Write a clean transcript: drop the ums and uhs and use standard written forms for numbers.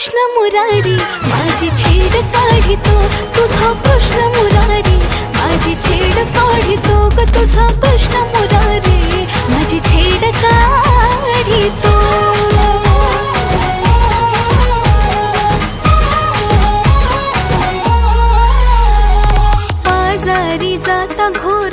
कृष्ण मुरारी माझी छेड काढितो तुझा कृष्ण मुरारी माझी छेड काढितो ग तुझा कृष्ण मुरारी माझी छेड काढितो बाजारी जाता घोर